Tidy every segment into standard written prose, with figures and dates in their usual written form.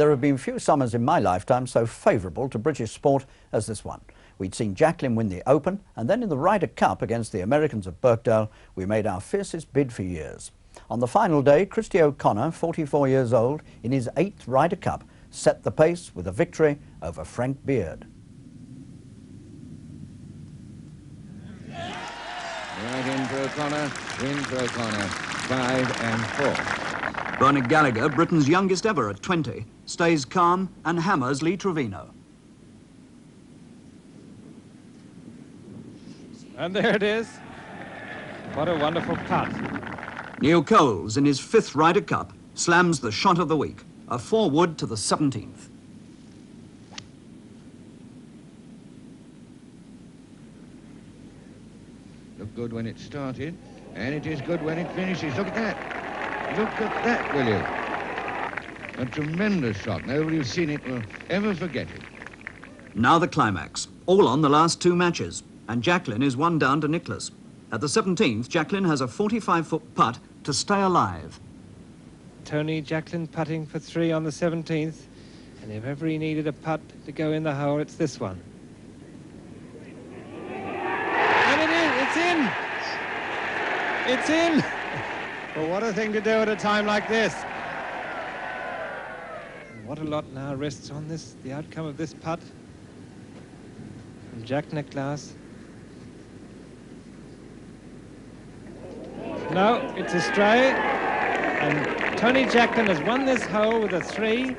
There have been few summers in my lifetime so favourable to British sport as this one. We'd seen Jacqueline win the Open, and then in the Ryder Cup against the Americans of Birkdale, we made our fiercest bid for years. On the final day, Christy O'Connor, 44 years old, in his 8th Ryder Cup, set the pace with a victory over Frank Beard. Right in for O'Connor, in for O'Connor, 5 and 4. Bernard Gallagher, Britain's youngest ever at 20, stays calm and hammers Lee Trevino. And there it is. What a wonderful putt. Neil Coles, in his 5th Ryder Cup, slams the shot of the week, a 4-wood to the 17th. Looked good when it started, and it is good when it finishes. Look at that. Look at that, will you? A tremendous shot. Nobody who's seen it will ever forget it. Now the climax, all on the last 2 matches, and Jacqueline is 1 down to Nicholas. At the 17th, Jacqueline has a 45-foot putt to stay alive. Tony Jacqueline putting for 3 on the 17th, and if ever he needed a putt to go in the hole, it's this one. And it is, it's in! It's in! Well, what a thing to do at a time like this. And what a lot now rests on this, the outcome of this putt from Jack Nicklaus. No, it's a stray, and Tony Jacqueline has won this hole with a 3,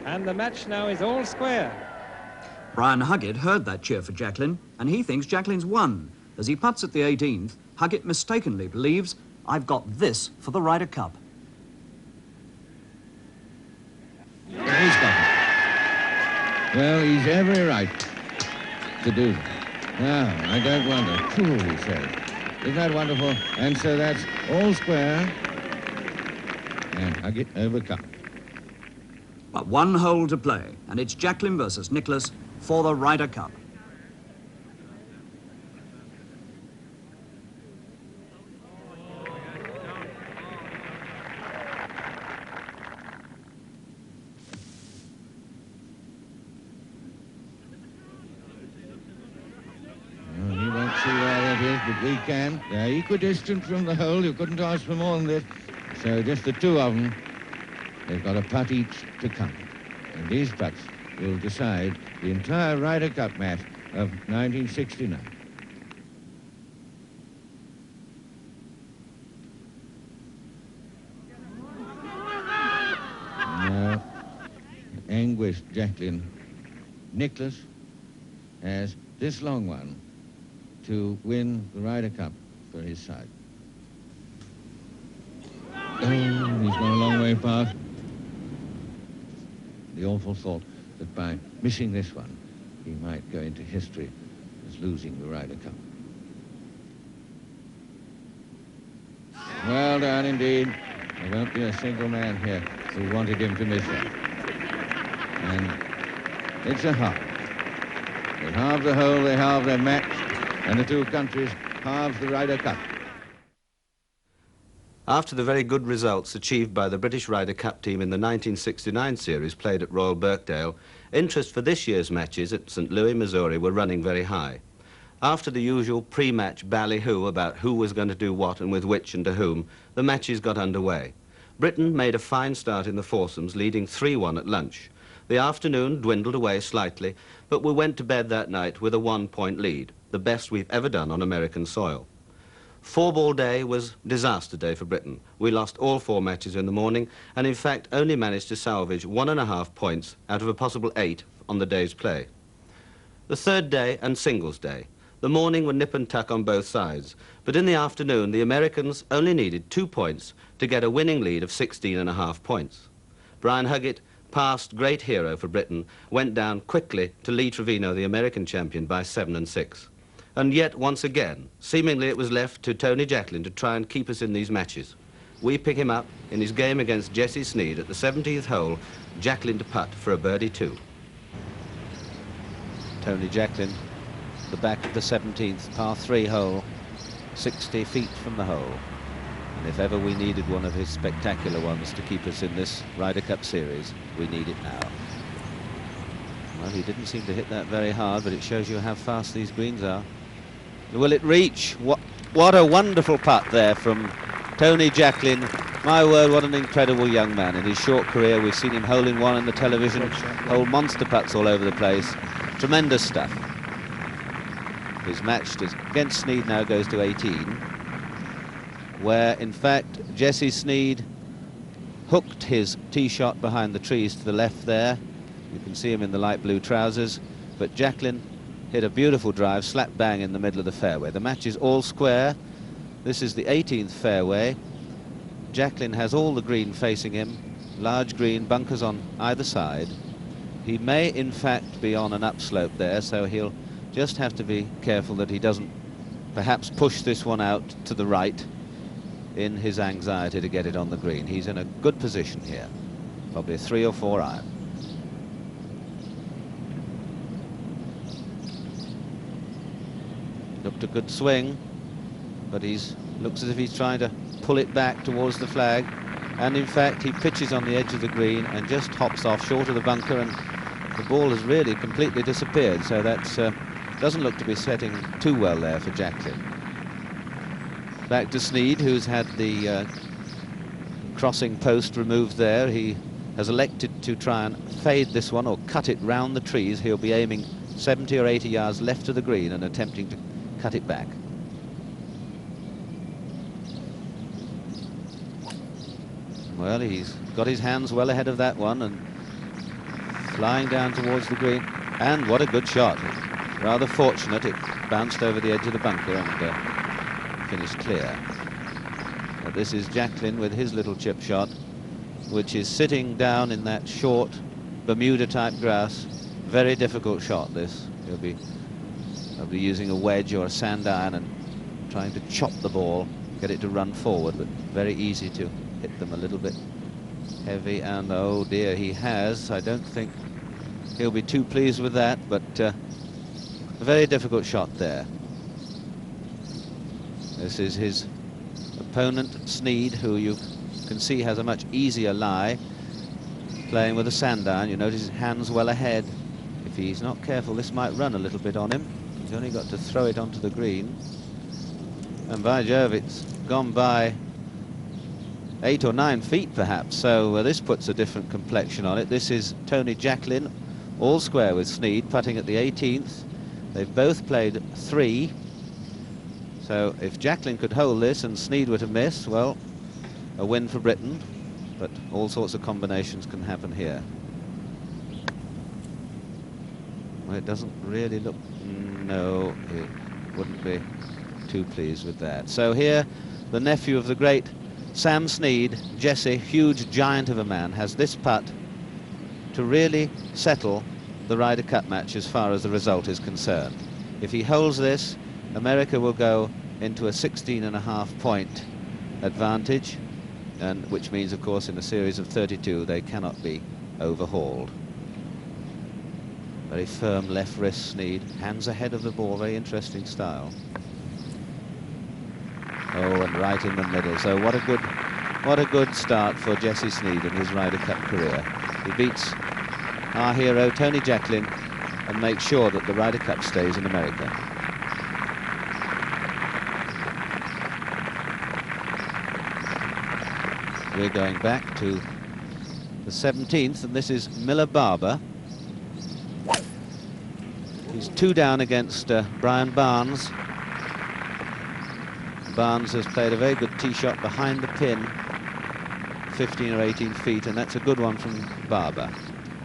and the match now is all square. Brian Huggett heard that cheer for Jacqueline, and he thinks Jacqueline's won. As he putts at the 18th, Huggett mistakenly believes, I've got this for the Ryder Cup. He's got it. Well, he's every right to do that. Now, I don't wonder. Cool, he says. Isn't that wonderful? And so that's all square. And Huggett overcome. But 1 hole to play, and it's Jacqueline versus Nicholas for the Ryder Cup. See where that is, but we can. They're equidistant from the hole. You couldn't ask for more than this. So just the 2 of them, they've got a putt each to come. And these putts will decide the entire Ryder Cup match of 1969. Now, anguished Jacqueline. Nicholas has this long one to win the Ryder Cup for his side. Oh, he's gone a long way past. The awful thought that by missing this one, he might go into history as losing the Ryder Cup. Well done indeed. There won't be a single man here who wanted him to miss that. And it's a half. They halve the hole, they halve their match, and the 2 countries halve the Ryder Cup. After the very good results achieved by the British Ryder Cup team in the 1969 series played at Royal Birkdale, interest for this year's matches at St. Louis, Missouri were running very high. After the usual pre-match ballyhoo about who was going to do what and with which and to whom, the matches got underway. Britain made a fine start in the foursomes, leading 3-1 at lunch. The afternoon dwindled away slightly, but we went to bed that night with a 1-point lead, the best we've ever done on American soil. 4-ball day was disaster day for Britain. We lost all 4 matches in the morning and in fact only managed to salvage 1.5 points out of a possible 8 on the day's play. The 3rd day and singles day. The morning were nip and tuck on both sides, but in the afternoon the Americans only needed 2 points to get a winning lead of 16.5 points. Brian Huggett, past great hero for Britain, went down quickly to Lee Trevino, the American champion, by 7 and 6. And yet, once again, seemingly it was left to Tony Jacqueline to try and keep us in these matches. We pick him up in his game against Jesse Snead at the 17th hole, Jacqueline to putt for a birdie 2. Tony Jacqueline, the back of the 17th, par 3 hole, 60 feet from the hole. And if ever we needed one of his spectacular ones to keep us in this Ryder Cup series, we need it now. Well, he didn't seem to hit that very hard, but it shows you how fast these greens are. Will it reach? What a wonderful putt there from Tony Jacklin. My word, what an incredible young man. In his short career, we've seen him hole-in-one on the television, hole monster putts all over the place. Tremendous stuff. His match against Snead now goes to 18, where, in fact, Jesse Snead hooked his tee shot behind the trees to the left there. You can see him in the light blue trousers, but Jacklin hit a beautiful drive, slap bang in the middle of the fairway. The match is all square. This is the 18th fairway. Jacklin has all the green facing him, large green, bunkers on either side. He may, in fact, be on an upslope there, so he'll just have to be careful that he doesn't perhaps push this one out to the right in his anxiety to get it on the green. He's in a good position here, probably a 3 or 4 iron. Looked a good swing, but looks as if he's trying to pull it back towards the flag, and in fact he pitches on the edge of the green and just hops off short of the bunker, and the ball has really completely disappeared, so that's doesn't look to be setting too well there for Jacklin. Back to Snead, who's had the crossing post removed there. He has elected to try and fade this one or cut it round the trees. He'll be aiming 70 or 80 yards left of the green and attempting to cut it back. Well, he's got his hands well ahead of that one and flying down towards the green. And what a good shot. Rather fortunate, it bounced over the edge of the bunker and finished clear. But this is Jacklin with his little chip shot, which is sitting down in that short Bermuda-type grass. Very difficult shot, this. He'll be using a wedge or a sand iron and trying to chop the ball, get it to run forward, but very easy to hit them a little bit heavy. And oh dear, he has. I don't think he'll be too pleased with that, but a very difficult shot there. This is his opponent, Snead, who you can see has a much easier lie, playing with a sand iron. You notice his hands well ahead. If he's not careful, this might run a little bit on him. He's only got to throw it onto the green. And by Jove, it's gone by 8 or 9 feet perhaps, so this puts a different complexion on it. This is Tony Jacklin, all square with Snead, putting at the 18th. They've both played 3. So if Jacklin could hold this and Snead were to miss, well, a win for Britain, but all sorts of combinations can happen here. Well, it doesn't really look... No, it wouldn't be too pleased with that. So here, the nephew of the great Sam Snead, Jesse, huge giant of a man, has this putt to really settle the Ryder Cup match as far as the result is concerned. If he holds this, America will go into a 16.5 point advantage, and which means, of course, in a series of 32 they cannot be overhauled. Very firm left wrist, Snead, hands ahead of the ball, very interesting style. Oh, and right in the middle. So what a good start for Jesse Snead in his Ryder Cup career. He beats our hero Tony Jacklin and makes sure that the Ryder Cup stays in America. We're going back to the 17th, and this is Miller Barber. He's 2 down against Brian Barnes. Barnes has played a very good tee shot behind the pin, 15 or 18 feet, and that's a good one from Barber.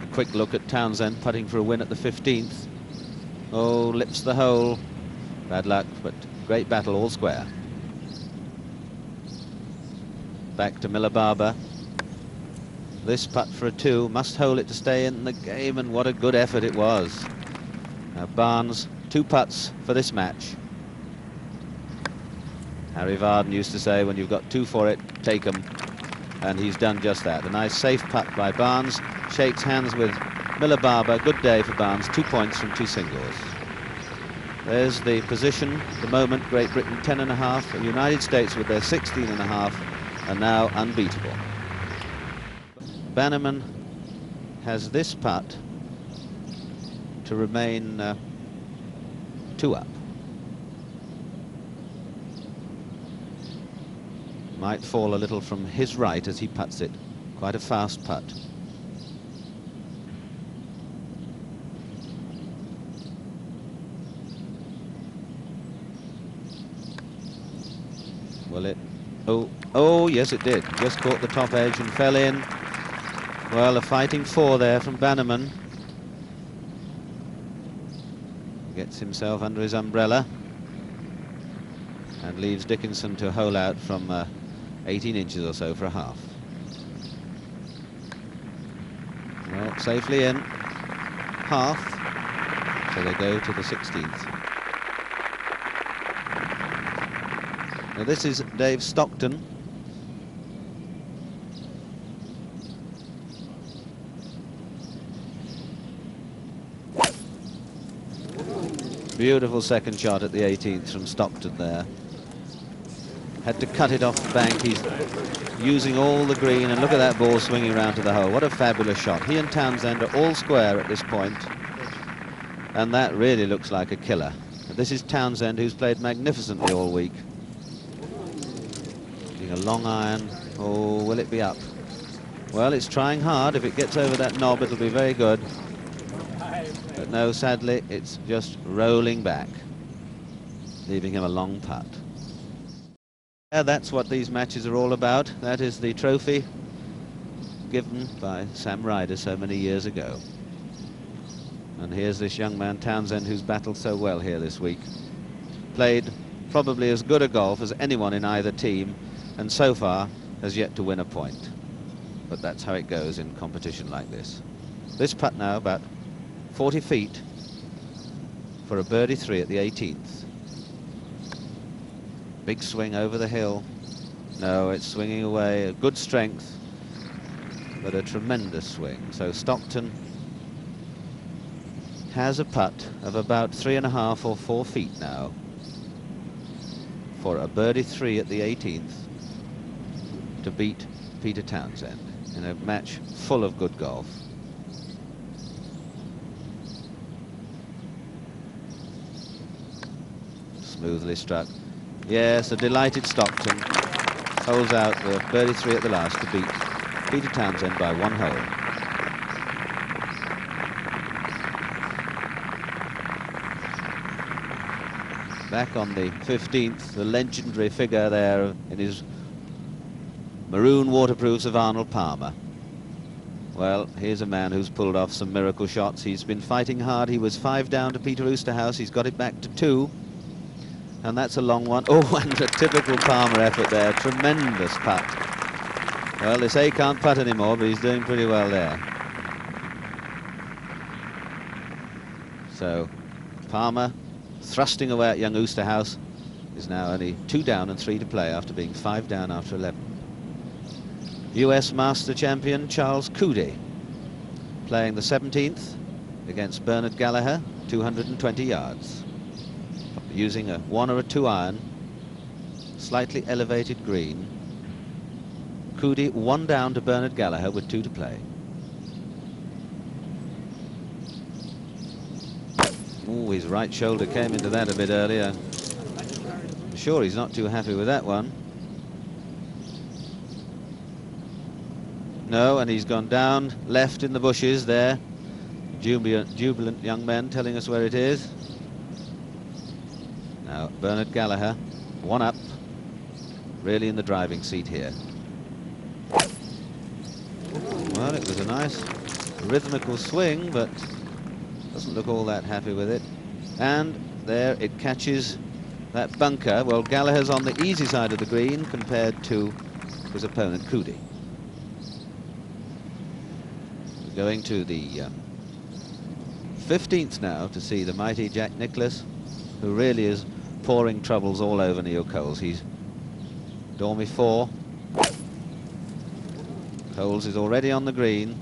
A quick look at Townsend putting for a win at the 15th. Oh, lips the hole. Bad luck, but great battle, all square. Back to Miller Barber. This putt for a 2, must hold it to stay in the game, and what a good effort it was. Now Barnes, 2 putts for this match. Harry Varden used to say, when you've got 2 for it, take them, and he's done just that. A nice safe putt by Barnes, shakes hands with Miller Barber. Good day for Barnes, 2 points from 2 singles. There's the position, the moment, Great Britain 10.5, the United States with their 16.5. are now unbeatable. Bannerman has this putt to remain 2 up. Might fall a little from his right as he putts it. Quite a fast putt. Will it? Oh, yes it did. Just caught the top edge and fell in. Well, a fighting 4 there from Bannerman. Gets himself under his umbrella and leaves Dickinson to hole out from 18 inches or so for a half. Well, safely in. Half. So they go to the 16th. Now this is Dave Stockton. Beautiful second shot at the 18th from Stockton there. Had to cut it off the bank. He's using all the green, and look at that ball swinging around to the hole. What a fabulous shot. He and Townsend are all square at this point, and that really looks like a killer. And this is Townsend, who's played magnificently all week. Getting a long iron. Oh, will it be up? Well, it's trying hard. If it gets over that knob, it'll be very good. But no, sadly, it's just rolling back, leaving him a long putt. Yeah, that's what these matches are all about. That is the trophy given by Sam Ryder so many years ago. And here's this young man, Townsend, who's battled so well here this week. Played probably as good a golf as anyone in either team, and so far has yet to win a point. But that's how it goes in competition like this. This putt now about 40 feet for a birdie 3 at the 18th. Big swing over the hill. No, it's swinging away. A good strength, but a tremendous swing. So Stockton has a putt of about 3.5 or 4 feet now for a birdie 3 at the 18th to beat Peter Townsend in a match full of good golf. Smoothly struck. Yes, a delighted Stockton holds out the birdie 3 at the last to beat Peter Townsend by 1 hole. Back on the 15th, the legendary figure there in his maroon waterproofs of Arnold Palmer. Well, here's a man who's pulled off some miracle shots. He's been fighting hard. He was 5 down to Peter Oosterhouse. He's got it back to 2. And that's a long one. Oh, and a typical Palmer effort there. Tremendous putt. Well, they say he can't putt anymore, but he's doing pretty well there. So, Palmer, thrusting away at young Oosterhouse, is now only 2 down and 3 to play after being 5 down after 11. US Master Champion Charles Coody playing the 17th against Bernard Gallagher, 220 yards. Using a 1 or a 2 iron, slightly elevated green. Coody 1 down to Bernard Gallagher with 2 to play. Oh, his right shoulder came into that a bit earlier. I'm sure he's not too happy with that one. No, and he's gone down left in the bushes there. Jubilant young men telling us where it is. Now Bernard Gallagher, 1 up, really in the driving seat here. Well, it was a nice rhythmical swing, but doesn't look all that happy with it. And there it catches that bunker. Well, Gallagher's on the easy side of the green compared to his opponent, Coody. We're going to the 15th now to see the mighty Jack Nicklaus, who really is pouring troubles all over Neil Coles. He's Dormy 4. Coles is already on the green.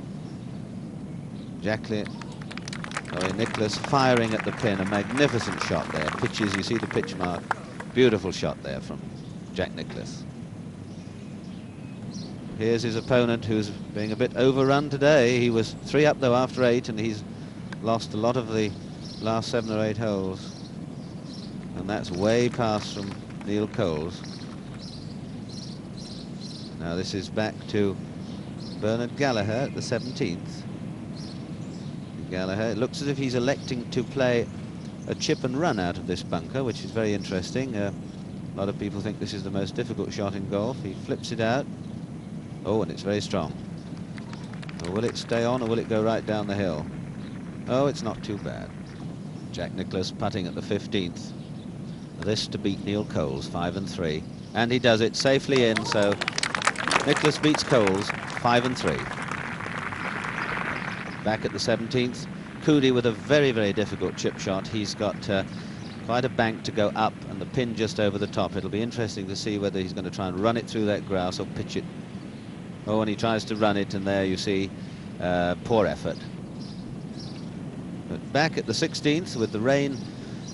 Nicklaus firing at the pin. A magnificent shot there. Pitches, you see the pitch mark. Beautiful shot there from Jack Nicklaus. Here's his opponent, who's being a bit overrun today. He was 3 up though after 8, and he's lost a lot of the last 7 or 8 holes. And that's way past from Neil Coles. Now this is back to Bernard Gallagher at the 17th. Gallagher, it looks as if he's electing to play a chip and run out of this bunker, which is very interesting. A lot of people think this is the most difficult shot in golf. He flips it out. Oh, and it's very strong. Well, will it stay on or will it go right down the hill? Oh, it's not too bad. Jack Nicklaus putting at the 15th. This to beat Neil Coles, 5 and 3. And he does it safely in, so Nicklaus beats Coles, 5 and 3. Back at the 17th, Coody with a very, very difficult chip shot. He's got quite a bank to go up and the pin just over the top. It'll be interesting to see whether he's going to try and run it through that grass or pitch it. Oh, and he tries to run it, and there you see poor effort. But back at the 16th, with the rain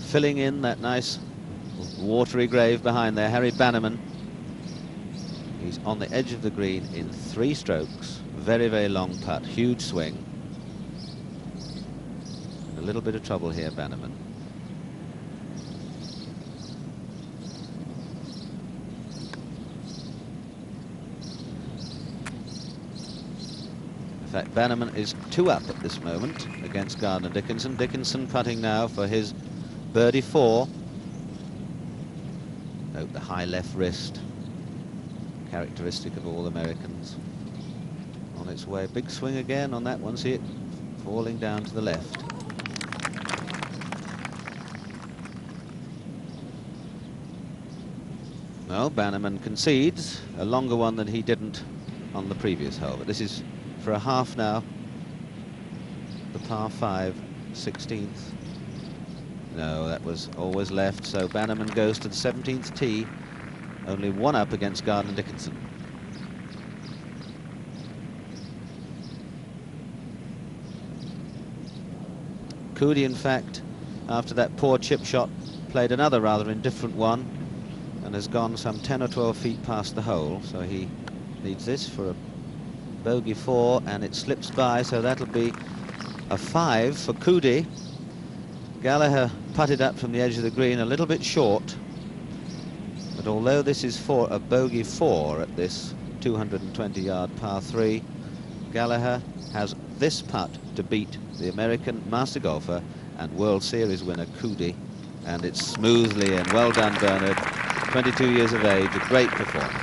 filling in that nice watery grave behind there, Harry Bannerman. He's on the edge of the green in 3 strokes. Very, very long putt, huge swing. A little bit of trouble here, Bannerman. In fact, Bannerman is 2 up at this moment against Gardner Dickinson. Dickinson putting now for his birdie 4. Note the high left wrist, characteristic of all Americans. On its way, big swing again on that one. See it falling down to the left. Well, Bannerman concedes a longer one than he didn't on the previous hole, but this is for a half now. The par 5, 16th. No, that was always left, so Bannerman goes to the 17th tee, only 1 up against Gardner Dickinson. Coody, in fact, after that poor chip shot, played another rather indifferent one and has gone some 10 or 12 feet past the hole, so he needs this for a bogey 4, and it slips by, so that'll be a 5 for Coody. Gallagher putted up from the edge of the green a little bit short, but although this is for a bogey 4 at this 220-yard par 3, Gallagher has this putt to beat the American master golfer and World Series winner Coody, and it's smoothly in. Well done, Bernard. 22 years of age, a great performance.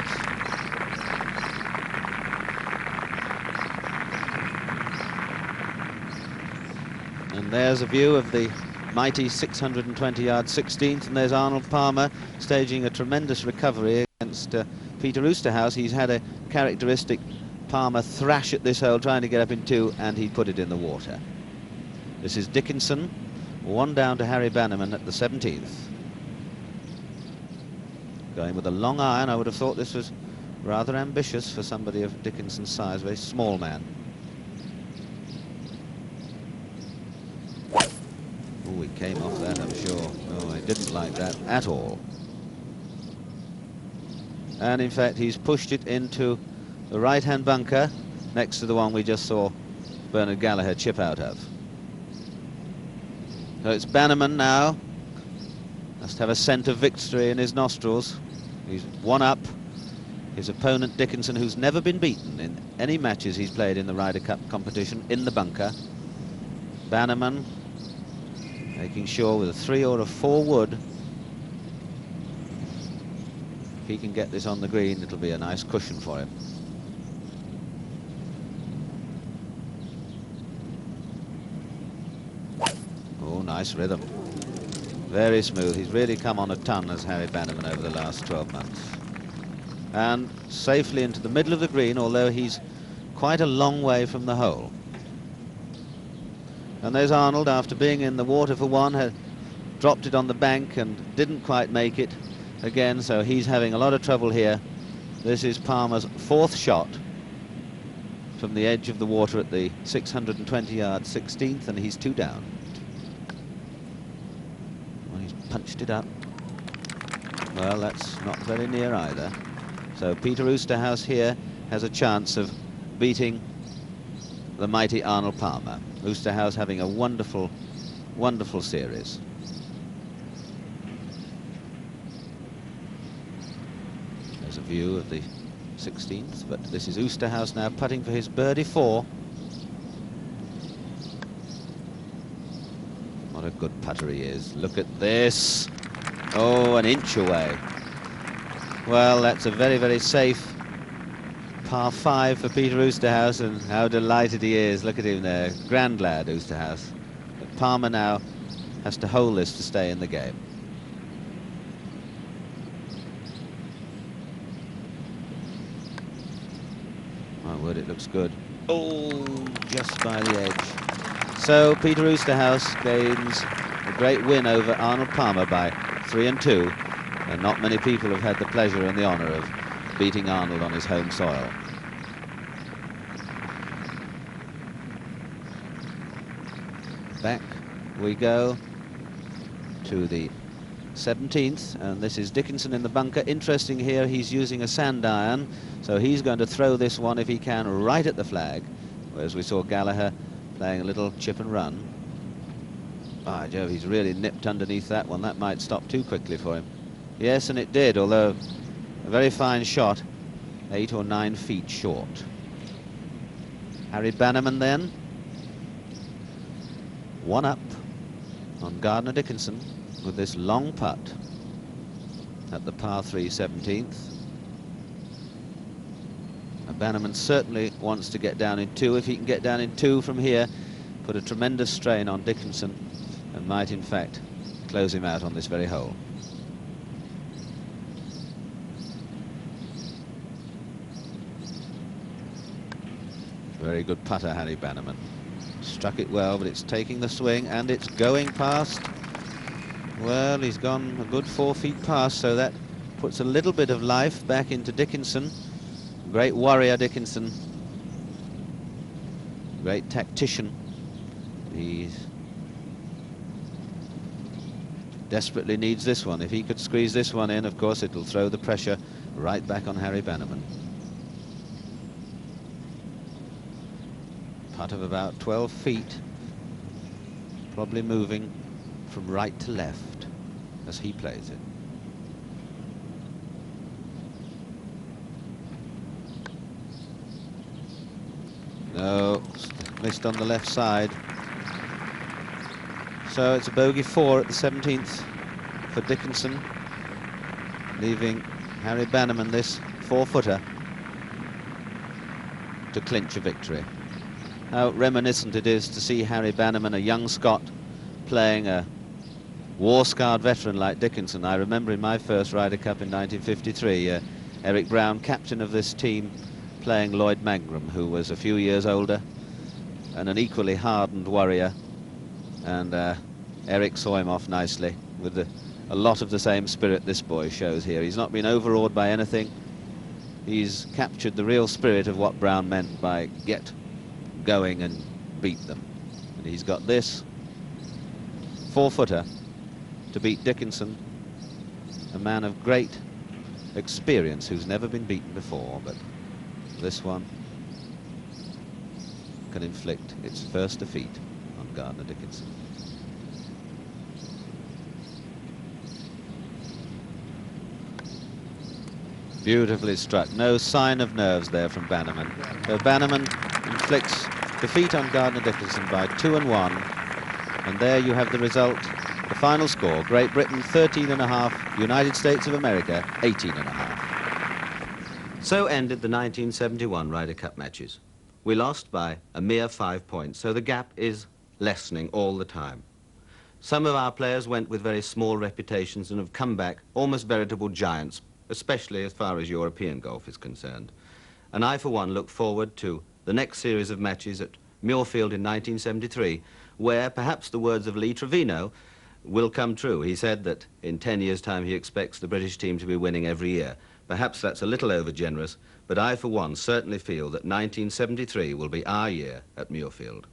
And there's a view of the mighty 620-yard 16th, and there's Arnold Palmer staging a tremendous recovery against Peter Oosterhuis. He's had a characteristic Palmer thrash at this hole, trying to get up in 2, and he put it in the water. This is Dickinson, 1 down to Harry Bannerman at the 17th. Going with a long iron. I would have thought this was rather ambitious for somebody of Dickinson's size, very small man. Oh, he came off that, I'm sure. Oh, I didn't like that at all. And in fact, he's pushed it into the right-hand bunker next to the one we just saw Bernard Gallagher chip out of. So it's Bannerman now. Must have a scent of victory in his nostrils. He's 1 up. His opponent Dickinson, who's never been beaten in any matches he's played in the Ryder Cup competition, in the bunker. Bannerman making sure with a 3 or a 4 wood, if he can get this on the green, it'll be a nice cushion for him. Oh, nice rhythm. Very smooth. He's really come on a ton as Harry Bannerman over the last 12 months. And safely into the middle of the green, although he's quite a long way from the hole. And there's Arnold, after being in the water for 1, had dropped it on the bank and didn't quite make it again, so he's having a lot of trouble here. This is Palmer's 4th shot from the edge of the water at the 620-yard 16th, and he's 2 down. Well, he's punched it up. Well, that's not very near either. So Peter Oosterhuis here has a chance of beating the mighty Arnold Palmer. Oosterhuis having a wonderful, wonderful series. There's a view of the 16th, but this is Oosterhuis now putting for his birdie 4. What a good putter he is. Look at this. Oh, an inch away. Well, that's a very, very safe par 5 for Peter Oosterhuis, and how delighted he is. Look at him there. Grand lad, Oosterhuis. But Palmer now has to hold this to stay in the game. My word, it looks good. Oh, just by the edge. So Peter Oosterhuis gains a great win over Arnold Palmer by 3 and 2, and not many people have had the pleasure and the honour of beating Arnold on his home soil. Back we go to the 17th, and this is Dickinson in the bunker. Interesting here, he's using a sand iron, so he's going to throw this one, if he can, right at the flag, whereas we saw Gallagher playing a little chip and run. By Jove, he's really nipped underneath that one. That might stop too quickly for him. Yes, and it did, although a very fine shot, 8 or 9 feet short. Harry Bannerman then, 1 up on Gardner Dickinson with this long putt at the par 3 17th. And Bannerman certainly wants to get down in 2. If he can get down in 2 from here, put a tremendous strain on Dickinson and might in fact close him out on this very hole. Very good putter, Harry Bannerman. Struck it well, but it's taking the swing and it's going past. Well, he's gone a good 4 feet past, so that puts a little bit of life back into Dickinson. Great warrior, Dickinson. Great tactician. He desperately needs this one. If he could squeeze this one in, of course, it'll throw the pressure right back on Harry Bannerman. Putt of about 12 feet, probably moving from right to left as he plays it. No, missed on the left side. So it's a bogey 4 at the 17th for Dickinson, leaving Harry Bannerman this 4-footer to clinch a victory. How reminiscent it is to see Harry Bannerman, a young Scot, playing a war-scarred veteran like Dickinson. I remember in my first Ryder Cup in 1953, Eric Brown, captain of this team, playing Lloyd Mangrum, who was a few years older and an equally hardened warrior. And Eric saw him off nicely with a lot of the same spirit this boy shows here. He's not been overawed by anything. He's captured the real spirit of what Brown meant by get going and beat them. And he's got this 4-footer to beat Dickinson, a man of great experience who's never been beaten before, but this one can inflict its first defeat on Gardner Dickinson. Beautifully struck. No sign of nerves there from Bannerman. So Bannerman inflicts defeat on Gardner Dickinson by 2 and 1. And there you have the result, the final score. Great Britain 13.5, United States of America 18.5. So ended the 1971 Ryder Cup matches. We lost by a mere 5 points, so the gap is lessening all the time. Some of our players went with very small reputations and have come back almost veritable giants, especially as far as European golf is concerned. And I, for one, look forward to the next series of matches at Muirfield in 1973, where perhaps the words of Lee Trevino will come true. He said that in 10 years' time he expects the British team to be winning every year. Perhaps that's a little over-generous, but I, for one, certainly feel that 1973 will be our year at Muirfield.